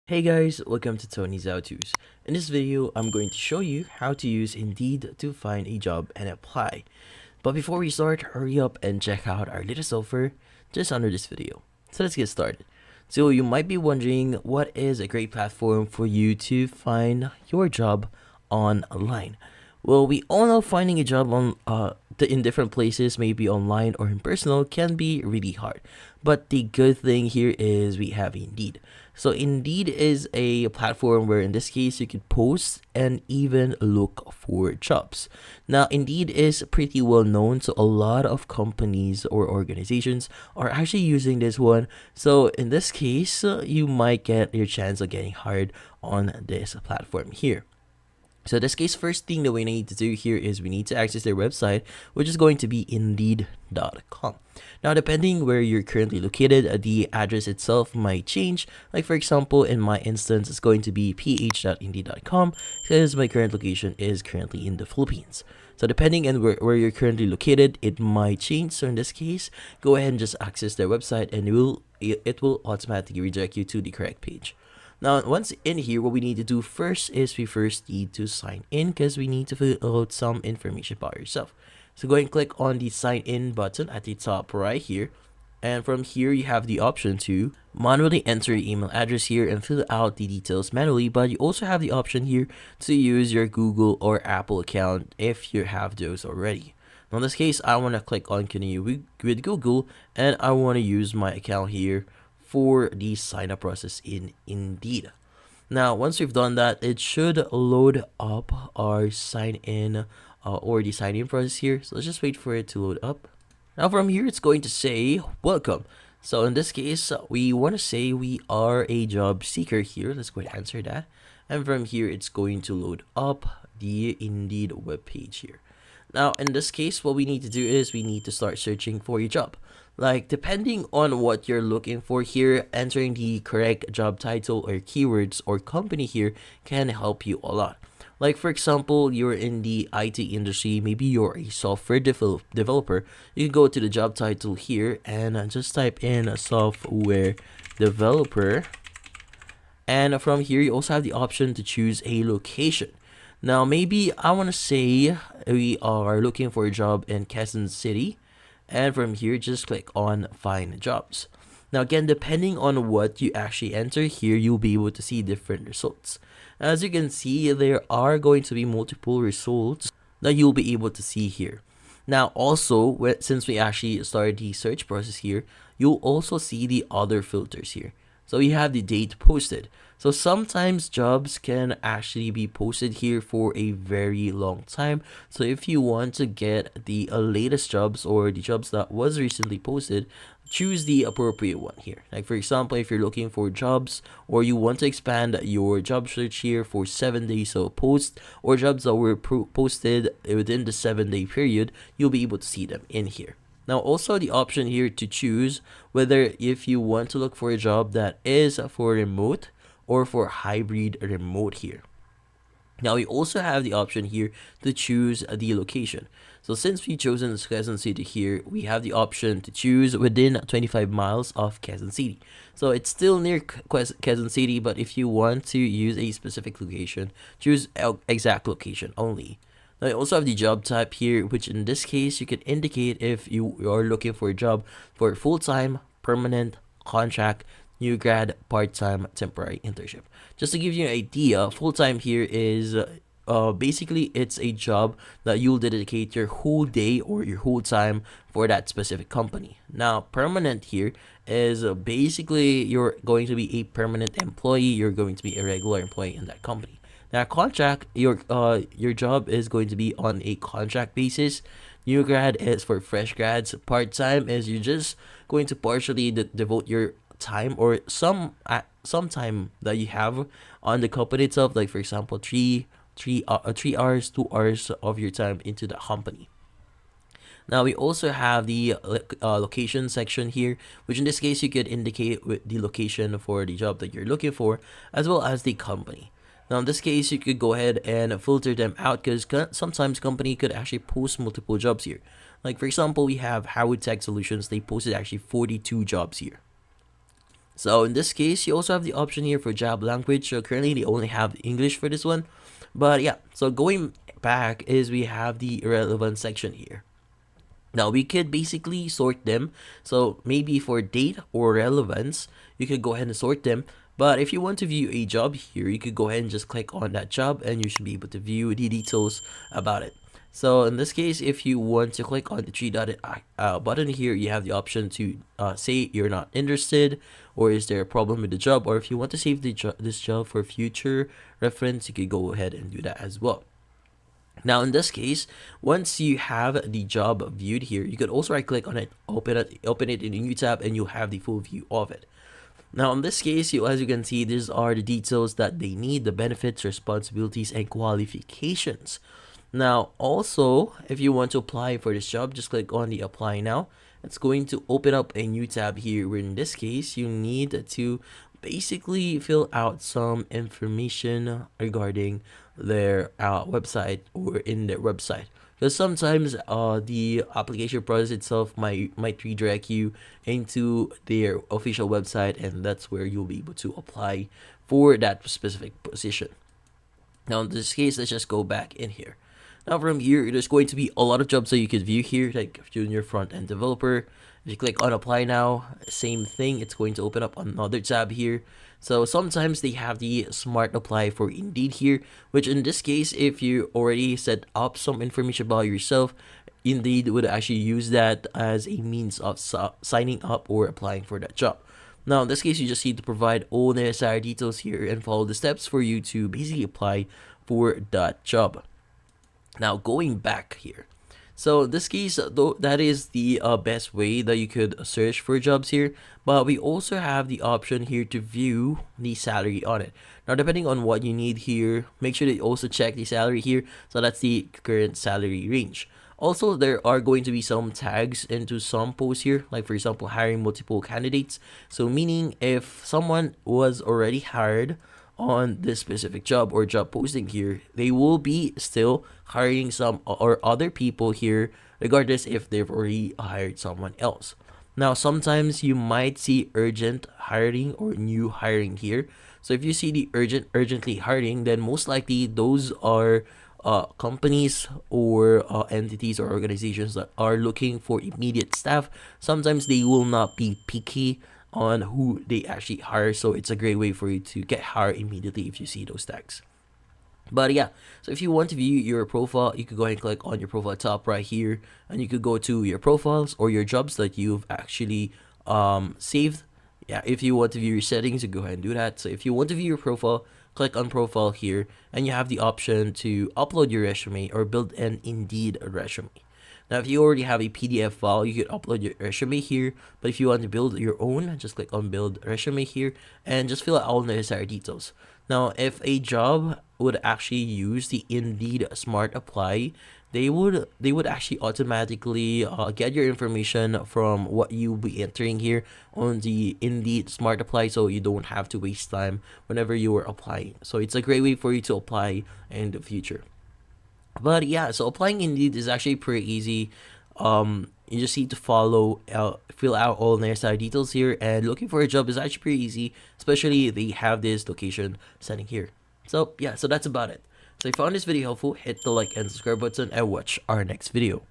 Hey guys, welcome to Tony's How To's. In this video, I'm going to show you how to use Indeed to find a job and apply. But before we start, hurry up and check out our latest offer just under this video. So let's get started. So you might be wondering, what is a great platform for you to find your job online? Well, we all know finding a job in different places, maybe online or in personal, can be really hard. But the good thing here is we have Indeed. So Indeed is a platform where in this case you could post and even look for jobs. Now Indeed is pretty well known, so a lot of companies or organizations are actually using this one. So in this case, you might get your chance of getting hired on this platform here. So in this case, first thing that we need to do here is we need to access their website, which is going to be Indeed.com. Now, depending where you're currently located, the address itself might change. Like for example, in my instance, it's going to be ph.indeed.com because my current location is currently in the Philippines. So depending on where you're currently located, it might change. So in this case, go ahead and just access their website and it will automatically redirect you to the correct page. Now, once in here, what we need to do first is we first need to sign in because we need to fill out some information about yourself. So go ahead and click on the sign in button at the top right here. And from here, you have the option to manually enter your email address here and fill out the details manually. But you also have the option here to use your Google or Apple account if you have those already. Now, in this case, I want to click on continue with Google and I want to use my account here for the sign up process in Indeed. Now, once we've done that, it should load up our sign in or the sign in process here. So let's just wait for it to load up. Now, from here, it's going to say welcome. So in this case, we want to say we are a job seeker here. Let's go ahead and answer that. And from here, it's going to load up the Indeed webpage here. Now, in this case, what we need to do is we need to start searching for your job. Like, depending on what you're looking for here, entering the correct job title or keywords or company here can help you a lot. Like, for example, you're in the IT industry, maybe you're a software developer. You can go to the job title here and just type in software developer. And from here, you also have the option to choose a location. Now, maybe I want to say we are looking for a job in Quezon City. And from here, just click on find jobs. Now again, depending on what you actually enter here, you'll be able to see different results. As you can see, there are going to be multiple results that you'll be able to see here. Now also, since we actually started the search process here, you'll also see the other filters here. So we have the date posted. So sometimes jobs can actually be posted here for a very long time. So if you want to get the latest jobs or the jobs that was recently posted, choose the appropriate one here. Like for example, if you're looking for jobs or you want to expand your job search here for 7 days of post or jobs that were posted within the 7-day period, you'll be able to see them in here. Now also the option here to choose whether if you want to look for a job that is for remote or for hybrid remote here. Now we also have the option here to choose the location. So since we've chosen Quezon City here, we have the option to choose within 25 miles of Quezon City. So it's still near Quezon City, but if you want to use a specific location, choose exact location only. Now you also have the job type here, which in this case, you can indicate if you are looking for a job for full-time, permanent, contract, new grad, part-time, temporary internship. Just to give you an idea, full-time here is basically it's a job that you'll dedicate your whole day or your whole time for that specific company. Now, permanent here is basically you're going to be a permanent employee. You're going to be a regular employee in that company. Now, contract, your job is going to be on a contract basis. New grad is for fresh grads. Part time is you're just going to partially devote your time or some time that you have on the company itself. Like for example, 3 hours, 2 hours of your time into the company. Now we also have the location section here, which in this case you could indicate with the location for the job that you're looking for, as well as the company. Now in this case, you could go ahead and filter them out because sometimes company could actually post multiple jobs here. Like for example, we have Howard Tech Solutions. They posted actually 42 jobs here. So in this case, you also have the option here for job language. So currently they only have English for this one. But yeah, so going back is we have the irrelevant section here. Now we could basically sort them. So maybe for date or relevance, you could go ahead and sort them. But if you want to view a job here, you could go ahead and just click on that job and you should be able to view the details about it. So in this case, if you want to click on the three dotted button here, you have the option to say you're not interested, or is there a problem with the job, or if you want to save this job for future reference, you could go ahead and do that as well. Now in this case, once you have the job viewed here, you could also right click on it, open it in a new tab, and you'll have the full view of it. Now in this case, as you can see, these are the details that they need, the benefits, responsibilities, and qualifications. Now also, if you want to apply for this job, just click on the apply now. It's going to open up a new tab here, where in this case you need to basically fill out some information regarding their website, or in their website, because sometimes the application process itself might redirect you into their official website, and that's where you'll be able to apply for that specific position. Now in this case, let's just go back in here. Now from here, there's going to be a lot of jobs that you could view here, like junior front-end developer. If you click on apply now, same thing, it's going to open up another tab here. So sometimes they have the smart apply for Indeed here, which in this case, if you already set up some information about yourself, Indeed would actually use that as a means of signing up or applying for that job. Now in this case, you just need to provide all necessary details here and follow the steps for you to basically apply for that job. Now going back here, so in this case, though, that is the best way that you could search for jobs here, but we also have the option here to view the salary on it. Now depending on what you need here, make sure that you also check the salary here, so that's the current salary range. Also, there are going to be some tags into some posts here, like for example, hiring multiple candidates. So meaning if someone was already hired on this specific job or job posting here, they will be still hiring some or other people here, regardless if they've already hired someone else. Now sometimes you might see urgent hiring or new hiring here. So if you see the urgently hiring, then most likely those are companies or entities or organizations that are looking for immediate staff. Sometimes they will not be picky on who they actually hire, so it's a great way for you to get hired immediately if you see those tags. But yeah, so if you want to view your profile, you could go ahead and click on your profile top right here, and you could go to your profiles or your jobs that you've actually saved. Yeah, if you want to view your settings, you go ahead and do that. So if you want to view your profile, click on profile here, and you have the option to upload your resume or build an Indeed resume. Now, if you already have a PDF file, you could upload your resume here. But if you want to build your own, just click on build resume here and just fill out all necessary details. Now, if a job would actually use the Indeed Smart Apply, they would actually automatically get your information from what you'll be entering here on the Indeed Smart Apply, so you don't have to waste time whenever you are applying. So it's a great way for you to apply in the future. But yeah, so applying Indeed is actually pretty easy. You just need to fill out all necessary details here, and looking for a job is actually pretty easy, especially they have this location setting here. So yeah, so that's about it. So if you found this video helpful, hit the like and subscribe button and watch our next video.